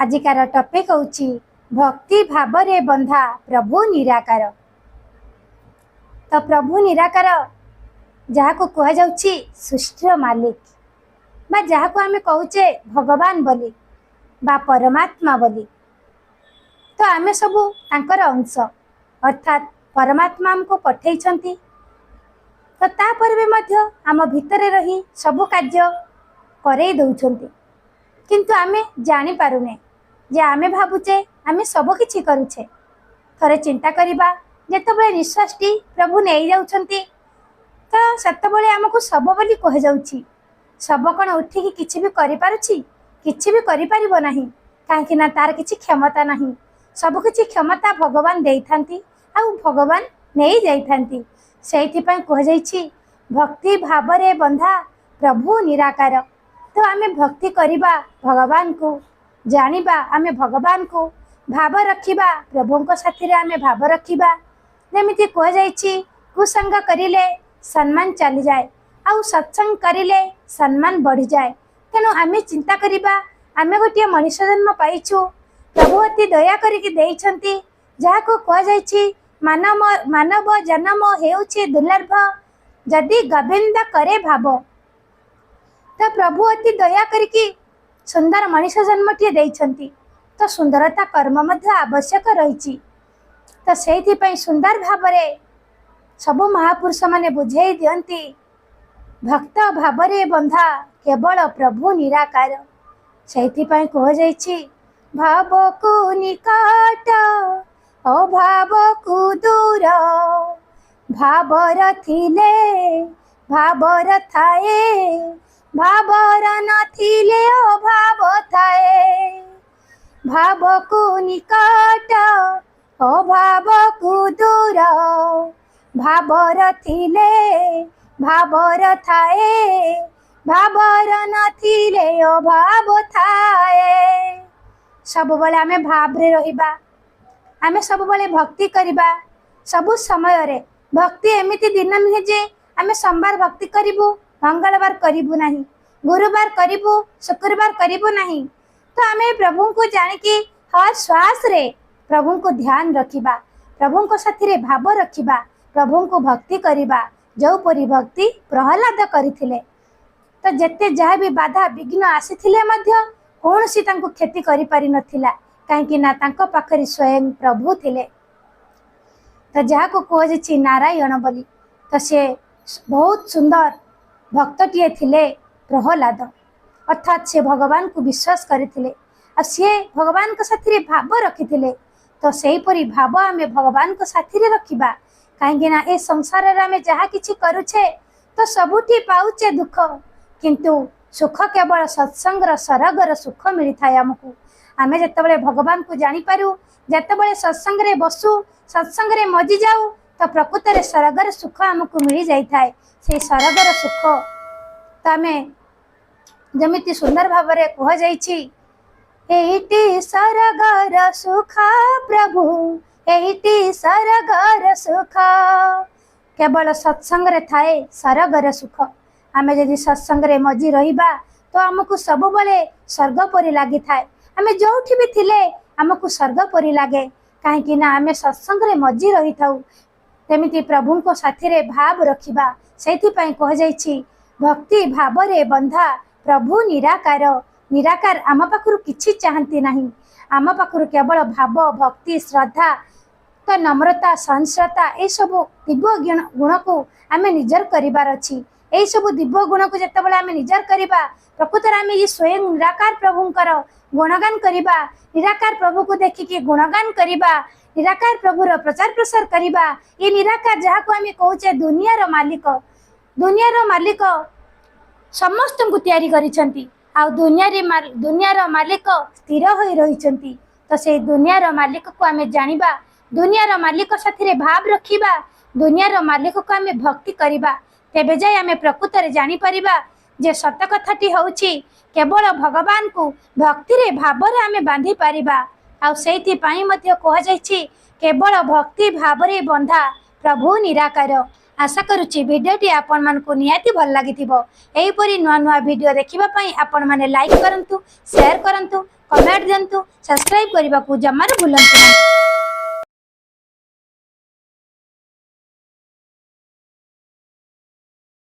आजिकार topic होची भक्ति भावरे बंधा प्रभु निराकार। तो प्रभु निराकार जहाँ को कह जाउची सृष्टिर मालिक बा जहाँ को आमे कहूचे भगवान बोली बा परमात्मा बोली। तो आमे सबू तांकर अंश अर्थात परमात्मा हमको पठेइछंती। तो तापर भी मध्य आम भितरे रही सबु कार्य करई दउछंती, किंतु आमे जानी पारुने जे आमे भाबुचे आमे सब किछि करूछे। थरे चिंता करिबा जेतबेले निश्वासटी प्रभु नेई जाउछंती तो सेतबेले आमको सब बोली कह जाउछि। सब कोन उठिकी किछि भी करि पारुछि, किछि भी करि परिबो नाही, काहेकि ना तार किछि क्षमता नाही। सब किछि क्षमता भगवान देइथांती आ भगवान नेई जाइथांती। सेइथिपई कह जाइछि भक्ति भावरे बंधा प्रभु निराकार। तो आमे भक्ति करिबा भगवान को, जानिबा आमे भगवान को, भाव रखिबा प्रभुଙ୍କ साथीरे आमे भाव रखिबा। जेमिति कह जाइछि कुसंग करिले सम्मान चली जाए आउ सत्संग करिले सम्मान बढ़ी जाए। तेणु आमे चिंता करिबा आमे गोटे मनुष्य जन्म पाइछु, प्रभु अति दया करिकि देइछंती। जहाँ को कह जाइछि मानव जन्म हेउछि दुर्लभ जदि गोविंद करे भाव। तो प्रभु अति दया करिकि सुंदर मनुष्य जन्मटिए देइछंती। तो सुंदरता कर्म मध्य आवश्यक रहिछि। तो सेइथिपई सुंदर भावरे सबु महापुरुष माने बुझेई दियंती भक्त भावरे बंधा केवल प्रभु निराकार। सेइथिपई कह जाइछि भाव को निकट अभाव को दूर, भावर थिले भावर थाए, भावर नथिले अभाव थाए। भाव को निकट अभाव को दूर, भावर थिले भावर थाए, भावर नथिले अभाव थाए। सब बेले आमे भावरे रहिबा, आमे सब बेले भक्ति करिबा। सबु समय रे भक्ति एमिति दिन नुहे जे आमे सोमवार भक्ति करिबु, मंगलवार करिबु नाही, गुरुवार करिबु, शुक्रवार करिबु नाही। तो आमे प्रभु को जानिकी हर श्वास रे प्रभु को ध्यान रखिबा, प्रभु को साथी रे भाव रखिबा, प्रभु को भक्ति करिबा जो परी भक्ति प्रहलाद करिथिले। तो जेते जहाँ भी बाधा विघ्न आसीथिले मध्य कौनसी तांको क्षति करि पारि नथिला, काहेकि ना तांको पाखरी स्वयं प्रभु थिले। तो जहाँ को कह जाइछि नारायण बोली। तो से बहुत सुंदर भक्तटिए थिले प्रहलाद, अर्थात से भगवान को विश्वास करथिले आ से भगवान को साथी रे भाव रखिथिले। तो सेहीपरि भाव आमे भगवान को साथी रे रखिबा, काहेकि ना ए संसार रे आमे जहाँ किछि करूछे तो सबुठी पाउचे दुख, किंतु सुख केवल सत्संगर सरगर सुख मिली थाए। आमको आमे जेतेबेले भगवान को जानी पारू, जेतेबेले सत्संग रे बसु, सत्संग रे मजी जाऊ, तो प्रकृत रे सरगर सुख आमको मिली जाई थाए। से सरगर सुख तो आमे जमिति सुंदर भावरे कह जाइछि एइटी सरगर सुख प्रभु, एइटी सरगर सुख। केवल सत्संग रे थाए सरगर सुख। आमे यदि सत्संग रे मजी रहिबा तो आमको सब बेले स्वर्ग परि लागि थाए। आमे जोठी भी थिले आमको स्वर्ग परि लागे, काहेकि ना आमे सत्संग रे मजी रही थाउ। तेमिति प्रभु को साथी रे भाव रखिबा। सेथिपई कह जाइछि भक्ति भावरे बंधा प्रभु निराकार। निराकार आम पाखरु किछि चाहंती नाही, आम पाखरु केवल भाव भक्ति श्रद्धा तो नम्रता संस्रता ए सब दिव्य गुण को आमे निजर करिबार अछि। एई सब दिव्य गुण को जेतेबेले आमे निजर करिबा, प्रकृत रे आमे ये स्वयं निराकार प्रभुंकर गुणगान करिबा, निराकार प्रभु को देखिकी गुणगान करिबा, निराकार प्रभुर प्रचार प्रसार करिबा। ये निराकार जहाँ को आमे कहूचे दुनियार मालिक, दुनियार मालिक समस्त को तैयारी करिसंती आ दुनियार मालिक स्थिर होई रहिसंती। तो से दुनियार मालिक को आमे जानिबा, दुनियार मालिक साथी रे भाव रखिबा, दुनियार मालिक को आमे भक्ति करिबा, तेबे जाय आमे प्रकृत रे जानि परिबा जे सत कथाटी होउछि केवल भगवान को भक्ति रे भाव रे आमे बांधी परिबा। आ सेइथि पई मध्य कह जाइछि केवल भक्ति भाव रे बंधा प्रभु निराकार। आशा करुच्ची भिडियोटी आपण मानकु निहाती भल लागिथिबो। एहीपरि नुआ नुआ भिडियो देखिबा पई आपण माने लाइक करंतु, शेयर करंतु कमेंट दिंतु, सब्सक्राइब करने को जमार भूलु नहीं।